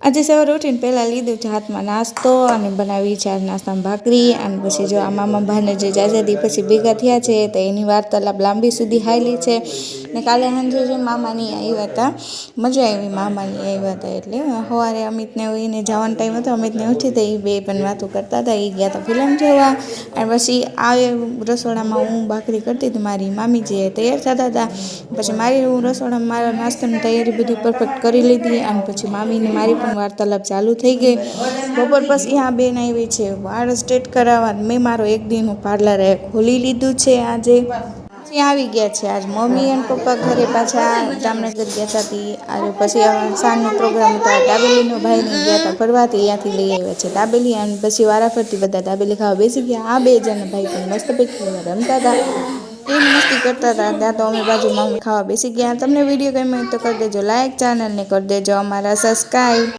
આજે સવારે ઉઠીને પહેલાં લીધું છે હાથમાં નાસ્તો અને બનાવી છે આજ નાસ્તામાં ભાખરી અને પછી જો આ મામા ભાને જે જાજાદી પછી ભેગા થયા છે તો એની વાર્તાલાપ લાંબી સુધી હાલી છે ને કાલે સાંજે જે મામાની આવ્યા હતા મજા આવી મામાની આવ્યા હતા એટલે સવારે અમિતને એને જવાનો ટાઈમ હતો અમિતને ઉઠી તો એ બે પણ વાતો કરતા હતા એ ગયા હતા ફિલ્મ જોવા અને પછી આ રસોડામાં હું ભાખરી કરતી હતી મારી મામી જે તૈયાર થતા હતા પછી મારી હું રસોડામાં મારા નાસ્તાની તૈયારી બધી પરફેક્ટ કરી લીધી અને પછી મામીને મારી પણ વાર્તાલાપ ચાલુ થઈ ગઈ બપોર પછી આ બેન આવી છે વાળ સ્ટ્રેટ કરાવવા મેં મારો એક દિન પાર્લરે ખોલી લીધું છે આજે આવી ગયા છે આજ મમ્મી અને પપ્પા ઘરે પાછા જામનગર ગયા હતા આજે પછી સાંજનો પ્રોગ્રામ હતો દાબેલીનો ભાઈને ગયા હતા ફરવાથી ત્યાંથી લઈ આવ્યા છે દાબેલી અને પછી વારાફરતી બધા દાબેલી ખાવા બેસી ગયા આ બે જણ ભાઈ પણ મસ્ત પૈકી રમતા હતા એ મસ્તી કરતા હતા ત્યાં તો અમે બાજુમાં ખાવા બેસી ગયા તમને વિડીયો ગમ્યો તો કરી દેજો લાઈક ચેનલને કરી દેજો અમારા સબસ્ક્રાઈબ